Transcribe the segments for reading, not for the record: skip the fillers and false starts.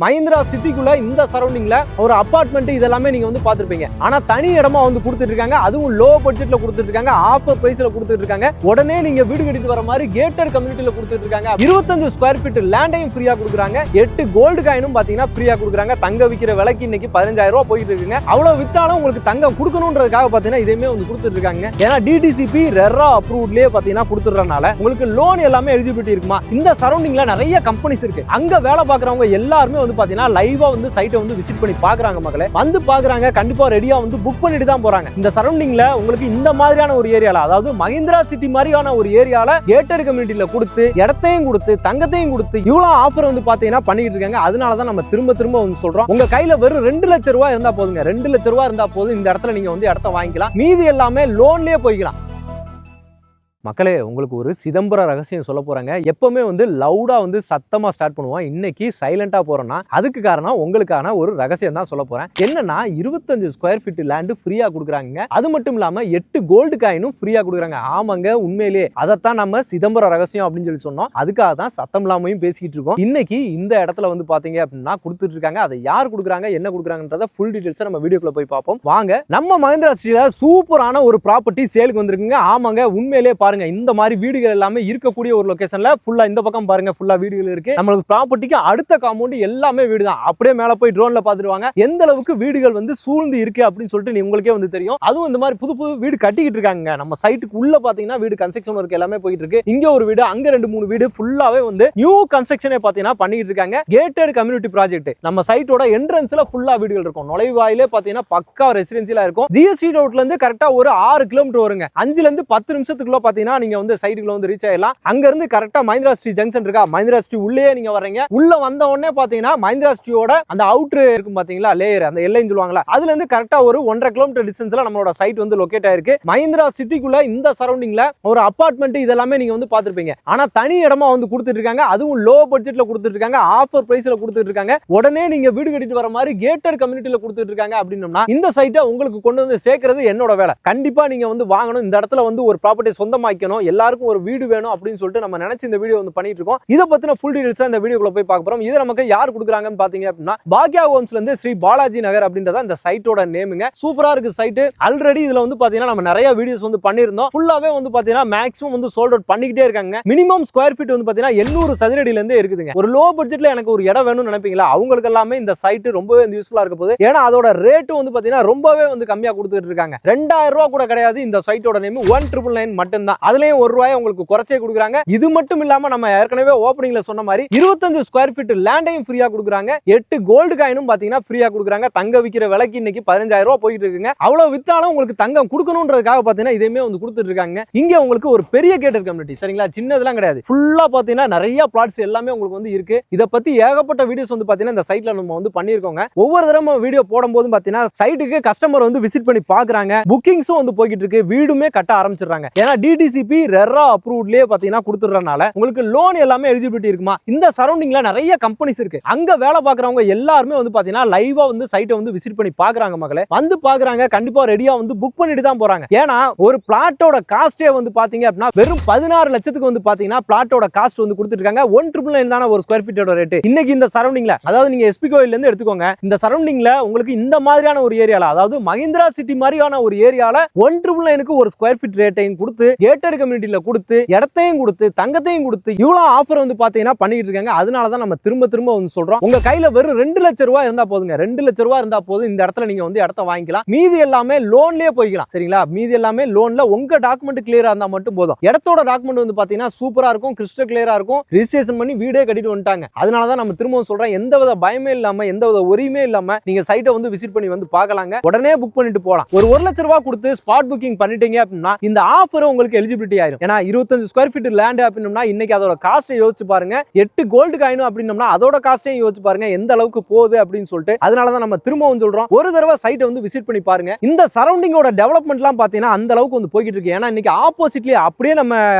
மஹிந்திரா சிட்டிக்குள்ள இந்த சரௌண்டிங்ல ஒரு அபார்ட்மெண்ட் இதெல்லாமே நீங்க வந்து பாத்துருப்பீங்க. ஆனா தனி இடமா வந்து கொடுத்துட்டு இருக்காங்க. அதுவும் லோ பட்ஜெட்ல கொடுத்துட்டு இருக்காங்க. ஆஃபர் பிரைஸ்ல கொடுத்துட்டு இருக்காங்க. உடனே நீங்க வீடு கட்டிட்டு வர மாதிரி கேட்டட் கம்யூனிட்டில கொடுத்துட்டு இருக்காங்க. 25 ஸ்கொயர் ஃபீட் லேண்டையும் ஃப்ரீயா கொடுக்குறாங்க. 8 கோல்டு காயினும் பாத்தீங்கன்னா ஃப்ரீயா கொடுக்குறாங்க. தங்க விக்கிற விலைக்கு இன்னைக்கு 15,000 ரூபாய் போயிட்டு இருக்குங்க. அவ்வளவு வித்தாலும் உங்களுக்கு தங்கம் கொடுக்கணும்ன்றதுக்காக பாத்தீங்கன்னா இதையுமே வந்து கொடுத்துட்டு இருக்காங்க. ஏன்னா டிடிசிபி ரெரா அப்ரூவ்ட்லயே பாத்தீங்கன்னா கொடுத்துறதுனால உங்களுக்கு லோன் எல்லாமே எலிஜிபிலிட்டி இருக்குமா. இந்த சரௌண்டிங்ல நிறைய கம்பெனிஸ் இருக்கு. அங்க வேலை பார்க்கறவங்க எல்லாருமே வந்து பாத்தீங்கன்னா லைவா வந்து சைட்டை வந்து விசிட் பண்ணி பாக்குறாங்க. மக்களே வந்து பாக்குறாங்க, கண்டிப்பா ரெடியா வந்து புக் பண்ணிட்டு தான் போறாங்க. இந்த சரௌண்டிங்ல உங்களுக்கு இந்த மாதிரியான ஒரு ஏரியால, அதாவது மஹிந்திரா சிட்டி மாதிரியான ஒரு ஏரியால கேட்டட் கம்யூனிட்டில கொடுத்து இடத்தையும் கொடுத்து தங்கத்தையும் கொடுத்து இவ்வளவு ஆஃபர் வந்து பாத்தீங்கன்னா பண்ணிட்டு இருக்காங்க. அதனாலதான் நம்ம திரும்ப திரும்ப வந்து சொல்றோம், உங்க கையில வெறும் 2 லட்சம் ரூபாய் இருந்தா போதுங்க. 2 லட்சம் ரூபாய் இருந்தா போதும், இந்த இடத்துல நீங்க வந்து இடத்த வாங்கிக்கலாம். மீதி எல்லாமே லோன்லயே போய்க்கலாம். மக்களே, உங்களுக்கு ஒரு சிதம்பர ரகசியம் சொல்ல போறாங்க. எப்பவுமே வந்து லவுடா வந்து சத்தமா ஸ்டார்ட் பண்ணுவோம். இன்னைக்கு சைலண்டா போறோம்னா அதுக்கு காரணம் உங்களுக்கான ஒரு ரகசியம் தான் சொல்ல போறேன். என்னன்னா 25 ஸ்கொயர் ஃபீட் லேண்ட் ஃப்ரீயா கொடுக்குறாங்க. அது மட்டும் இல்லாம 8 கோல்டு காயினும் ஃப்ரீயா கொடுக்குறாங்க. ஆமாங்க, உண்மையிலேயே அதைத்தான் நம்ம சிதம்பர ரகசியம் அப்படின்னு சொல்லி சொன்னோம். அதுக்காக தான் சத்தம் இல்லாமையும் பேசிக்கிட்டு இருக்கோம். இன்னைக்கு இந்த இடத்துல வந்து பாத்தீங்க அப்படின்னா கொடுத்துட்டு இருக்காங்க. அதை யார் கொடுக்குறாங்க, என்ன கொடுக்குறாங்கன்றத ஃபுல் டீடைல்ஸ் நம்ம வீடியோக்குள்ள போய் பார்ப்போம். வாங்க. நம்ம மஹிந்திரா சிட்டில சூப்பரான ஒரு ப்ராப்பர்ட்டி சேலுக்கு வந்திருக்குங்க. ஆமாங்க, உண்மையிலேயே பாருங்க, இந்த மாதிரி வீடுகள் எல்லாமே இருக்கக்கூடிய ஒரு லொகேஷன்ல ஃபுல்லா இந்த பக்கம் பாருங்க, ஃபுல்லா வீடுகள் இருக்கு. நம்மளுக்கு ப்ராப்பர்ட்டிக்கு அடுத்த காம்பவுண்ட் எல்லாமே வீடு தான். அப்படியே மேல போய் ட்ரோன்ல பாத்துருவாங்க எந்த அளவுக்கு வீடுகள் வந்து சூழ்ந்து இருக்கு அப்படின்னு சொல்லிட்டு உங்களுக்கே வந்து தெரியும். அதுவும் இந்த மாதிரி புது புது வீடு கட்டிக்கிட்டு இருக்காங்க. நம்ம சைட்டுக்கு உள்ள பாத்தீங்கன்னா வீடு கன்ஸ்ட்ரக்ஷன் ஒர்க் எல்லாமே போயிட்டு இருக்கு. இங்க ஒரு வீடு, அங்க 2-3 வீடு ஃபுல்லாவே வந்து நியூ கன்ஸ்ட்ரக்ஷனே பாத்தீங்கன்னா பண்ணிட்டு இருக்காங்க. Gated community project. நம்ம சைட்டோட என்ட்ரன்ஸ்ல ஃபுல்லா வீடுகள் இருக்கும். நுழைவாயிலே பாத்தீங்கன்னா பக்கா ரெசிடென்சியலா இருக்கும். ஜிஎஸ்டி ரோட்ல இருந்து கரெக்டா ஒரு 6 கிலோமீட்டர் வருங்க. 5ல இருந்து 10 நிமிஷத்துக்குள்ள பாத்தீங்கன்னா நீங்க வந்து சைடுக்குள்ள வந்து ரீச் ஆயிடலாம். அங்க இருந்து கரெக்டா மஹிந்திரா சிட்டி ஜங்ஷன் இருக்கா, மஹிந்திரா சிட்டி உள்ளே நீங்க வர்றீங்க. உள்ள வந்த உடனே பாத்தீங்கன்னா மஹிந்திரா சிட்டியோட அந்த அவுட்டர் இருக்கும் பாத்தீங்களா, லேயர், அந்த எல்லைன்னு சொல்லுவாங்களா, அதுல இருந்து கரெக்டா ஒரு 1.5 கிலோமீட்டர் டிஸ்டன்ஸ்ல நம்மளோட சைட் வந்து லொகேட் ஆயிருக்கு. மஹிந்திரா சிட்டிக்குள்ள இந்த சரௌண்டிங்ல ஒரு அபார்ட்மெண்ட் இதெல்லாமே நீங்க வந்து பாத்துருப்பீங்க. ஆனா தனி இடமா வந்து கொடுத்துட்டு இருக்காங்க. அதுவும் லோ பட்ஜெட்ல கொடுத்துட்டு இருக்காங்க. ஆஃபர் பிரைஸ்ல கொடுத்துட்டு இருக்காங்க. உடனே நீங்க வீடு கட்டிட்டு வர மாதிரி கேட்டட் கம்யூனிட்டில கொடுத்துட்டு இருக்காங்க. அப்படின்னா இந்த சைட்டை உங்களுக்கு கொண்டு வந்து சேர்க்கிறது என்னோட வேலை. கண்டிப்பா நீங்க வந்து வாங்கணும். இந்த இடத்துல வந்து ஒரு ப்ராப்பர்ட்டி சொந்தமாக்கணும், எல்லாருக்கும் ஒரு வீடு வேணும் அப்படின்னு சொல்லிட்டு நம்ம நினைச்சு இந்த வீடியோ வந்து பண்ணிட்டு இருக்கோம். இத பத்தின ஃபுல் டீடைல்ஸ் இந்த வீடியோக்குள்ள போய் பார்க்க போறோம். இது நமக்கு யார் கொடுக்குறாங்கன்னு பாத்தீங்க அப்படின்னா பாக்யா ஹோம்ஸ்ல இருந்து ஸ்ரீ பாலாஜி நகர் அப்படின்றத இந்த சைட்டோட நேமுங்க. சூப்பரா இருக்கு சைட். ஆல்ரெடி இதுல வந்து பாத்தீங்கன்னா நம்ம நிறைய வீடியோஸ் வந்து பண்ணிருந்தோம். ஃபுல்லாவே வந்து பாத்தீங்கன்னா மேக்ஸிமம் வந்து சோல்ட் அவுட் பண்ணிக்கிட்டே இருக்காங்க. மினிமம் ஸ்கொயர் ஃபீட் வந்து பாத்தீங்கன்னா 800 சதுரடியில இருந்து இருக்குதுங்க. ஒரு லோ பட்ஜெட்ல எனக்கு ஒரு இடம் வேணும்னு நினைப்பீங்களா, அவங்களுக்கு எல்லாமே இந்த சைட் ரொம்பவே யூஸ்ஃபுல்லா இருக்க போகுது. ஏன்னா அதோட ரேட் வந்து பாத்தீங்கன்னா ரொம்பவே வந்து கம்மியா கொடுத்துட்டு இருக்காங்க. 2000 ரூபாய் கூட கிடையாது. இந்த சைட்டோட நேம் 1999 மட்டும் தான். அதுலயும் ₹1 உங்களுக்கு குறைச்சே கொடுக்குறாங்க. இது மட்டும் இல்லாம நம்ம ஏற்கனவே ஓபனிங்ல சொன்ன மாதிரி 25 ஸ்கொயர் ஃபீட் லேண்டையும் ஃப்ரீயா கொடுக்குறாங்க. 8 கோல்டு காயினும் பாத்தீங்கன்னா ஃப்ரீயா கொடுக்குறாங்க. தங்க விக்கிற விலைக்கு இன்னைக்கு 15,000 ரூபாய் போயிட்டு இருக்குங்க. அவ்வளவு வித்தாலும் உங்களுக்கு தங்கம் கொடுக்கணும்ன்றதுக்காக பாத்தீங்கன்னா இதையுமே வந்து கொடுத்துட்டு இருக்காங்க. இங்க உங்களுக்கு ஒரு பெரிய கேட்டட் கம்யூனிட்டி, சரிங்களா, சின்னதெல்லாம் கிடையாது. ஃபுல்லா பாத்தீங்கன்னா நிறைய பிளாட்ஸ் எல்லாமே உங்களுக்கு வந்து இருக்கு. இத பத்தி ஏகப்பட்ட வீடியோஸ் வந்து பாத்தீங்கன்னா இந்த சைட்ல நம்ம வந்து பண்ணிருக்கோங்க. ஒவ்வொரு தடவை வீடியோ போடும்போது பாத்தீங்கன்னா சைட்டுக்கு கஸ்டமர் வந்து விசிட் பண்ணி பாக்குறாங்க. புக்கிங்ஸும் வந்து போயிட்டு இருக்கு. வீடுமே கட்ட ஆரம்பிச்சிடுறாங்க. ஏன்னா டிடிசிபி ரெரா அப்ரூவ்ட்லயே பாத்தீங்கன்னா கொடுத்துறதுனால உங்களுக்கு லோன் எல்லாமே எலிஜிபிலிட்டி இருக்குமா. இந்த சரௌண்டிங்ல நிறைய கம்பெனிஸ் இருக்கு. அங்க வேலை பார்க்கறவங்க எல்லாருமே வந்து பாத்தீங்கன்னா லைவா வந்து சைட்டை வந்து விசிட் பண்ணி பாக்குறாங்க. மக்களே வந்து பாக்குறாங்க, கண்டிப்பா ரெடியா வந்து புக் பண்ணிட்டு தான் போறாங்க. ஏன்னா ஒரு பிளாட்டோட காஸ்டே வந்து பாத்தீங்க அப்படின்னா வெறும் 16 லட்சத்துக்கு வந்து பாத்தீங்கன்னா பிளாட்டோட காஸ்ட் வந்து கொடுத்துட்டு இருக்காங்க. 1999 தான ஒரு ஸ்கொயர் ஃபீட்டோட ரேட். இன்னைக்கு இந்த சரௌண்டிங்ல, அதாவது நீங்க எஸ்பி கோயில்ல இருந்து எடுத்துக்கோங்க, இந்த சரௌண்டிங்ல உங்களுக்கு இந்த மாதிரியான ஒரு ஏரியால, அதாவது மஹிந்திரா சிட்டி மாதிரியான ஒரு ஏரியால 1999க்கு ஒரு ஸ்கொயர் ஃபீட் ரேட்டையும் கொடுத்து கேட்டட் கம்யூனிட்டில கொடுத்து இடத்தையும் கொடுத்து தங்கத்தையும் கொடுத்து இவ்வளவு ஆஃபர் வந்து பாத்தீங்கன்னா பண்ணிட்டு இருக்காங்க. அதனால தான் நம்ம திரும்ப திரும்ப வந்து சொல்றோம், உங்க கையில வெறும் 2 லட்சம் ரூபாய் இருந்தா போதுங்க. 2 லட்சம் ரூபாய் இருந்தா போதும், இந்த இடத்துல நீங்க வந்து இடத்த வாங்கிக்கலாம். மீதி எல்லாமே லோன்லயே போய்க்கலாம், சரிங்களா. மீதி எல்லாமே லோன்ல உங்க டாக்குமெண்ட் கிளியரா இருந்தா மட்டும் போதும். இடத்தோட டாக்குமெண்ட் வந்து பாத்தீங்கன்னா சூப்பரா இருக்கும், கிறிஸ்டல் கிளியரா இருக்கும். ரிஜிஸ்ட்ரேஷன் பண்ணி வீடே கட்டிட்டு வந்துட்டாங்க. அதனால தான் நம்ம திரும்பவும் சொல்றோம், எந்தவித பயமே இல்லாம எந்தவித ஒரியுமே இல்லாம நீங்க சைட்டை வந்து விசிட் பண்ணி வந்து பார்க்கலாங்க. உடனே புக் பண்ணிட்டு போலாம். ஒரு 1 லட்சம் ரூபாய் கொடுத்து ஸ்பாட் புக்கிங் பண்ணிட்டீங்க அப்படின்னா இந்த ஆஃபர் உங்களுக்கு எலிஜிபிலிட்டி ஆயிரும். ஏன்னா 25 ஸ்கொயர் ஃபீட் லேண்ட் அப்படின்னா இன்னைக்கு அதோட காஸ்ட் யோசிச்சு பாருங்க. 8 கோல்டு காயினும் அப்படின்னா அதோட காஸ்டையும் யோசிச்சு பாருங்க எந்த அளவுக்கு போகுது அப்படின்னு சொல்லிட்டு. அதனால தான் நம்ம திரும்பவும் சொல்றோம், ஒரு தடவை சைட்டை வந்து விசிட் பண்ணி பாருங்க. இந்த சரௌண்டிங்கோட டெவலப்மெண்ட்லாம் பாத்தீங்கன்னா அந்த அளவுக்கு வந்து போயிட்டு இருக்கு. ஏன்னா இன்னைக்கு ஆப்போசிட்லயே அப்படியே நம்ம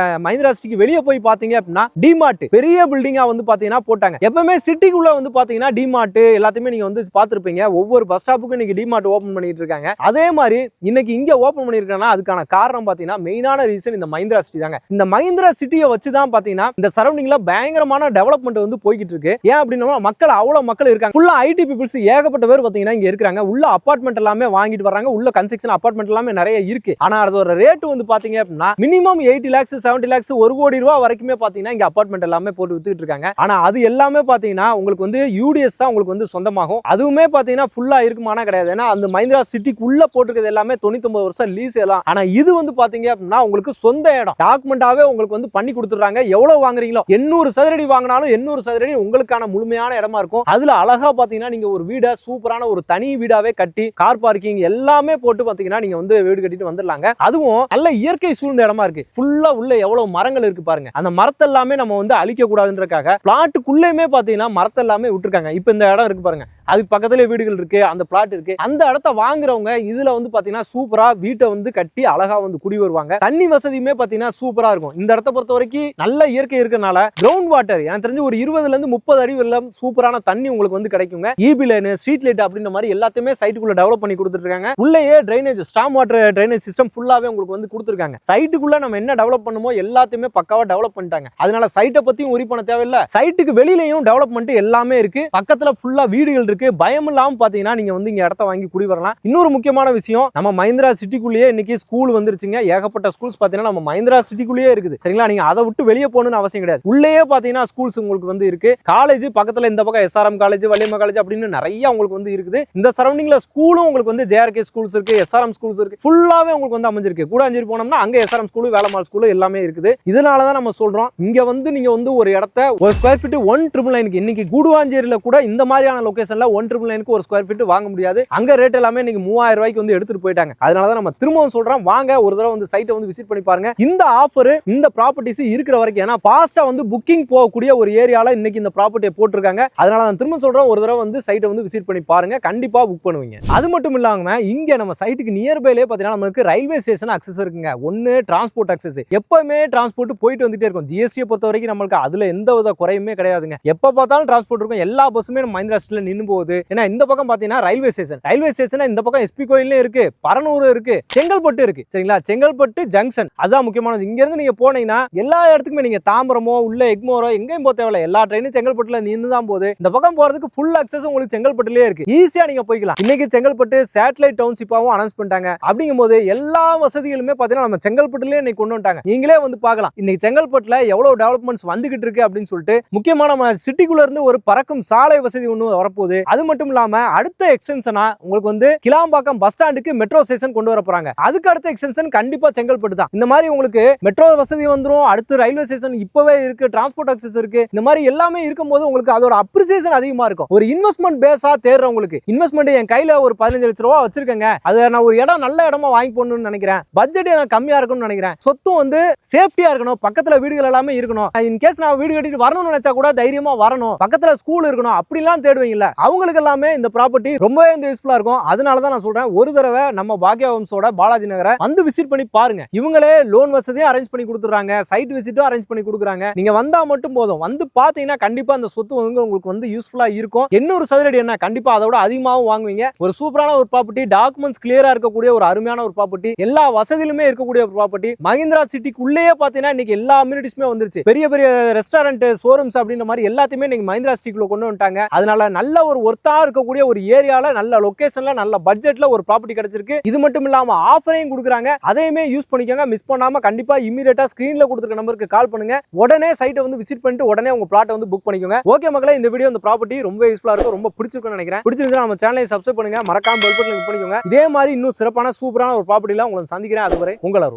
மஹிந்திரா சிட்டிக்கு வெளியே போய் பாத்தீங்க அப்படின்னா டிமார்ட் பெரிய பில்டிங்கா வந்து பாத்தீங்கன்னா போட்டாங்க. எப்பவுமே சிட்டிக்குள்ள வந்து பாத்தீங்கன்னா டிமார்ட் எல்லாத்தையுமே நீங்க வந்து பாத்துருப்பீங்க. ஒவ்வொரு பஸ் ஸ்டாப்புக்கும் இன்னைக்கு டிமார்ட் ஓபன் பண்ணிட்டு இருக்காங்க. அதே மாதிரி இன்னைக்கு இங்க ஓபன் பண்ணிருக்காங்கன்னா அதுக்கான காரணம் பாத்தீங்கன்னா மெயினான ரீசன் இந்த மஹிந்திரா சிட்டி தாங்க. இந்த மஹிந்திரா சிட்டியை வச்சு தான் பாத்தீங்கன்னா இந்த சரௌண்டிங்ல பயங்கரமான டெவலப்மெண்ட் வந்து போய்கிட்டு இருக்கு. ஏன் அப்படின்னா மக்கள் அவ்வளவு மக்கள் இருக்காங்க. ஃபுல்லா ஐடி பீப்புள்ஸ் ஏகப்பட்ட பேர் பாத்தீங்கன்னா இங்க இருக்காங்க. உள்ள அபார்ட்மெண்ட் எல்லாமே வாங்கிட்டு வர்றாங்க. உள்ள கன்ஸ்ட்ரக்ஷன் அபார்ட்மெண்ட் எல்லாமே நிறைய இருக்கு. ஆனா அதோட ரேட் வந்து பாத்தீங்க அப்படின்னா மினிமம் 80 lakhs 70 lakhs 1 கோடி ரூபாய் வரைக்குமே பாத்தீங்கன்னா இங்க அபார்ட்மெண்ட் எல்லாமே போட்டு வித்துட்டு இருக்காங்க. ஆனா அது எல்லாமே பாத்தீங்கன்னா உங்களுக்கு வந்து யூடிஎஸ் தான் உங்களுக்கு வந்து சொந்தமாகும். அதுவுமே பாத்தீங்கன்னா ஃபுல்லா இருக்குமானா கிடையாது. ஏன்னா அந்த மஹிந்திரா சிட்டிக்குள்ள போட்டுக்கிறது எல்லாமே 99 வருஷம் லீஸ் எல்லாம். ஆனா இது வந்து பாத்தீங்க அப்படின்னா உங்களுக்கு சொந்த இடம் டாக்குமெண்டாவே உங்களுக்கு வந்து பண்ணி கொடுத்துறாங்க. எவ்வளவு வாங்குறீங்களோ 800 சதுரடி வாங்கினாலும் 800 சதுரடி உங்களுக்கான முழுமையான இடமா இருக்கும். அதுல அழகா பாத்தீங்கன்னா நீங்க ஒரு வீட சூப்பரான ஒரு தனி வீடாவே கட்டி கார் பார்க்கிங் எல்லாமே போட்டு பாத்தீங்கன்னா நீங்க வந்து வீடு கட்டிட்டு வந்துடலாங்க. அதுவும் நல்ல இயற்கை சூழ்ந்த இடமா இருக்கு. ஃபுல்லா உள்ள எவ்வளவு மரங்கள் இருக்கு பாருங்க. அந்த மரத்தை எல்லாமே நம்ம வந்து அழிக்க கூடாதுன்றதுக்காக பிளாட்டுக்குள்ளேயுமே பாத்தீங்கன்னா மரத்தை எல்லாமே விட்டுருக்காங்க. இப்ப இந்த இடம் இருக்கு பாருங்க, அதுக்கு பக்கத்துல வீடுகள் இருக்கு, அந்த பிளாட் இருக்கு. அந்த இடத்த வாங்குறவங்க இதுல வந்து பாத்தீங்கன்னா சூப்பரா வீட்டை வந்து கட்டி அழகா வந்து குடி வருவாங்க. தண்ணி வசதியுமே பாத்தீங்கன்னா சூப்பரா இருக்கும். இந்த இடத்த பொறுத்த வரைக்கும் நல்ல இயற்கை இருக்கனால கிரவுண்ட் வாட்டர் எனக்கு தெரிஞ்சு ஒரு 20 ல இருந்து 30 அடி வெள்ளம் சூப்பரான தண்ணி உங்களுக்கு வந்து கிடைக்குங்க. ஈபி லைன், ஸ்ட்ரீட் லைட் அப்படின்ற மாதிரி எல்லாத்தையுமே சைட்டுக்குள்ள டெவலப் பண்ணி கொடுத்துட்டு இருக்காங்க. உள்ளேயே டிரைனேஜ், ஸ்டாம் வாட்டர் டிரைனேஜ் சிஸ்டம் ஃபுல்லாவே உங்களுக்கு வந்து கொடுத்துருக்காங்க. சைட்டுக்குள்ள நம்ம என்ன டெவலப் பண்ணுமோ எல்லாத்தையுமே பக்காவா டெவலப் பண்ணிட்டாங்க. அதனால சைட்டை பத்தியும் உரி பண்ண தேவையில்லை. சைட்டுக்கு வெளியிலயும் டெவலப்மெண்ட் எல்லாமே இருக்கு. பக்கத்துல ஃபுல்லா வீடுகள் இருக்கு. பயம் இல்லாம பாத்தீங்கன்னா நீங்க வந்து இங்க இடத்த வாங்கி குடி வரலாம். இன்னொரு முக்கியமான விஷயம், நம்ம மஹிந்திரா சிட்டிக்குள்ளேயே இன்னைக்கு ஸ்கூல் வந்துருச்சுங்க. ஏகப்பட்ட ஸ்கூல்ஸ் பாத்தீங்கன்னா நம்ம மஹிந்திரா சிட்டிக்குள்ளேயே இருக்குது. சரிங்களா, நீங்க அதை விட்டு வெளியே போகணும்னு அவசியம் கிடையாது. உள்ளேயே பாத்தீங்கன்னா ஸ்கூல்ஸ் உங்களுக்கு வந்து இருக்கு. காலேஜ் பக்கத்துல இந்த பக்கம் எஸ்ஆர்எம் காலேஜ், வள்ளியம்மா காலேஜ் அப்படின்னு நிறைய உங்களுக்கு வந்து இருக்குது. இந்த சரௌண்டிங்ல ஸ்கூலும் உங்களுக்கு வந்து ஜேஆர்கே ஸ்கூல்ஸ் இருக்கு, எஸ்ஆர்எம் ஸ்கூல்ஸ் இருக்கு. ஃபுல்லாவே உங்களுக்கு வந்து அமைஞ்சிருக்கு. கூடாஞ்சேரி போனோம்னா அங்க எஸ்ஆர்எம் ஸ்கூல், வேலம்மாள் ஸ்கூல் எல்லாமே இருக்குது. இதனாலதான் நம்ம சொல்றோம் இங்க வந்து நீங்க வந்து ஒரு இடத்த ஒரு ஸ்கொயர் ஃபீட் 1,999 இன்னைக்கு கூடுவாஞ்சேரியில கூட இந்த மாதிரியான லொகேஷன்ல 1,999 ஒரு ஸ்கொயர் ஃபீட் வாங்க முடியாது. அங்க ரேட் எல்லாமே இன்னைக்கு 3000 ரூபாய்க்கு வந்து எடுத்துட்டு போயிட்டாங்க. அதனாலதான் நம்ம திரும்பவும் சொல்றோம், வாங்க ஒரு தடவை வந்து சைட்டை வந்து விசிட் பண்ணி பாருங்க. இந்த ஆஃபர் இந்த ப்ராப்பர்ட்டிஸ் இருக்கிற வரைக்கும், ஏன்னா ஃபாஸ்டா வந்து புக்கிங் போகக்கூடிய ஒரு ஏரியால இன்னைக்கு இந்த ப்ராப்பர்ட்டியை போட்டிருக்காங்க. அதனால நான் திரும்ப சொல்றேன், ஒரு தடவை வந்து சைட்டை வந்து விசிட் பண்ணி பாருங்க, கண்டிப்பா புக் பண்ணுவீங்க. அது மட்டும் இல்லாம இங்க நம்ம சைட்டுக்கு நியர்பைலே பாத்தீங்கன்னா நமக்கு ரயில்வே ஸ்டேஷன் அக்சஸ் இருக்குங்க. ஒன்னு டிரான்ஸ்போர்ட் அக்சஸ், எப்பவுமே டிரான்ஸ்போர்ட் போயிட்டு வந்துட்டே இருக்கும். ஜிஎஸ்டியை பொறுத்த வரைக்கும் நம்மளுக்கு அதுல எந்த வித குறையுமே கிடையாதுங்க. எப்ப பார்த்தாலும் டிரான்ஸ்போர்ட் இருக்கும். எல்லா பஸ்ஸுமே நம்ம மஹிந்திரா சிட்டில நின்னு போகுது. ஏன்னா இந்த பக்கம் பாத்தீங்கன்னா ரயில்வே ஸ்டேஷன் இந்த பக்கம் எஸ்பி கோயிலே இருக்கு, பரனூர் இருக்கு, செங்கல்பட்டு இருக்கு. சரிங்களா, செங்கல்பட்டு ஜங்ஷன் அதான் முக்கியமான. இங்க இருந்து நீங்க போனீங்கன்னா எல்லா இடத்துக்குமே நீங்க தாம்பரமோ உள்ள எக்மோரோ எங்கேயும் போக தேவையில்ல. எல்லா ட்ரெயினும் செங்கல்பட்டுல நின்று தான் போகுது. இந்த பக்கம் போறதுக்கு ஃபுல் அக்சஸ் உங்களுக்கு செங்கல்பட்டுலயே இருக்கு. ஈஸியா நீங்க போய்க்கலாம். இன்னைக்கு செங்கல்பட்டு சேட்டலைட் டவுன்ஷிப்பாவும் அனௌன்ஸ் பண்ணிட்டாங்க. அப்படிங்கும்போது எல்லா வசதிகளுமே பாத்தீங்கன்னா நம்ம செங்கல்பட்டுலயே இன்னைக்கு கொண்டு வந்துட்டாங்க. நீங்களே வந்து பார்க்கலாம் இன்னைக்கு செங்கல்பட்டுல எவ்வளவு டெவலப்மெண்ட்ஸ் வந்துகிட்டு இருக்கு அப்படின்னு சொல்லிட்டு. முக்கியமான நம்ம சிட்டிக்குள்ள இருந்து ஒரு பறக்கும் சாலை வசதி ஒன்று வரப்போகுது. அது மட்டும் இல்லாம அடுத்த எக்ஸ்டென்ஷனா உங்களுக்கு வந்து கிளாம்பாக்கம் பஸ் ஸ்டாண்டுக்கு மெட்ரோ ஸ்டேஷன் கொண்டு வர போறாங்க. அதுக்கு அடுத்த எக்ஸ்டென்ஷன் கண்டிப்பா செங்கல்பட்டு தான். இந்த மாதிரி உங்களுக்கு மெட்ரோ வசதி வந்துரும். அடுத்து ரயில்வே ஸ்டேஷன் இப்பவே இருக்கு, டிரான்ஸ்போர்ட் அக்சஸ் இருக்கு. இந்த மாதிரி எல்லாமே இருக்கும்போது உங்களுக்கு அதோட அப்ரிசியேஷன் அதிகமா இருக்கும். ஒரு இன்வெஸ்ட்மெண்ட் பேஸா தேடுறவங்களுக்கு இன்வெஸ்ட்மெண்ட் என் கையில ஒரு 15 லட்சம் ரூபாய் வச்சிருக்கேங்க, அது நான் ஒரு இடம் நல்ல இடமா வாங்கி போடணும்னு நினைக்கிறேன், பட்ஜெட் எனக்கு கம்மியா இருக்கும்னு நினைக்கிறேன், சொத்தும் வந்து சேஃப்டியா இருக்கணும், பக்கத்துல வீடுகள் எல்லாமே இருக்கணும், இன் கேஸ் நான் வீடு கட்டிட்டு வரணும்னு நினைச்சா கூட தைரியமா வரணும், பக்கத்துல ஸ்கூல் இருக்கணும், அப்படிலாம் தேடுவீங்கல்ல, அவங்களுக்கு எல்லாமே இந்த ப்ராப்பர்ட்டி ரொம்பவே யூஸ்ஃபுல்லா இருக்கும். அதனால தான் நான் சொல்றேன், ஒரு தடவை நம்ம பாக்யா ஹோம்ஸோட பாலாஜி நகரை வந்து விசிட் பண்ணி பாருங்க. இவங்களே லோன் வசதியும் அரேஞ்ச் பண்ணி கொடுத்துறாங்க, சைட் விசிட்டும் அரேஞ்ச் பண்ணி கொடுக்குறாங்க. நீங்க வந்தா மட்டும் போதும், வந்து பாத்தீங்கன்னா கண்டிப்பா அந்த சொத்து வந்து உங்களுக்கு வந்து யூஸ்ஃபுல்லா இருக்கும். 800 சதுரடி என்ன கண்டிப்பா அதோட அதிகமாகவும் வாங்குவீங்க. ஒரு சூப்பரான ஒரு ப்ராப்பர்ட்டி, டாக்குமெண்ட்ஸ் கிளியரா இருக்கக்கூடிய ஒரு அருமையான ஒரு ப்ராப்பர்ட்டி, எல்லா வசதியிலுமே இருக்கக்கூடிய ஒரு ப்ராப்பர்ட்டி. மஹிந்திரா சிட்டிக்குள்ளேயே பாத்தீங்கன்னா இன்னைக்கு எல்லா அம்யூனிட்டிஸுமே வந்துருச்சு. பெரிய பெரிய ரெஸ்டாரண்ட், ஷோரூம்ஸ் அப்படின்ற மாதிரி எல்லாத்தையுமே நீங்க மஹிந்திரா சிட்டிக்குள்ள கொண்டு வந்துட்டாங்க. அதனால நல்ல ஒரு ஒர்த்தா இருக்கக்கூடிய ஒரு ஏரியால, நல்ல லொகேஷன்ல, நல்ல பட்ஜெட்ல ஒரு ப்ராப்பர்ட்டி கிடைச்சிருக்கு. இது மட்டும் இல்லாம ஆஃபரையும் கொடுக்குறாங்க, அதையுமே யூஸ் பண்ணிக்கோங்க. மிஸ் பண்ணாம கண்டிப்பா இமிடியேட்டா ஸ்கிரீன்ல கொடுத்துருக்க நம்பருக்கு கால் பண்ணுங்க. உடனே சைட்டை வந்து விசிட் பண்ணிட்டு உடனே உங்க பிளாட்டை வந்து புக் பண்ணிக்கோங்க. ஓகே மக்களே, இந்த வீடியோ இந்த ப்ராப்பர்ட்டி ரொம்ப யூஸ்ஃபுல்லா இருக்கும், ரொம்ப பிடிச்சிருக்கும்னு நினைக்கிறேன். பிடிச்சிருந்தா நம்ம சேனலை சப்ஸ்கிரைப் பண்ணுங்க, மறக்காம பெல் பட்டனை கிளிக் பண்ணிக்கோங்க. இதே மாதிரி இன்னும் சிறப்பான சூப்பரான ஒரு ப்ராப்பர்ட்டில உங்களை சந்திக்கிறேன். அதுவரை உங்கள் அருண்.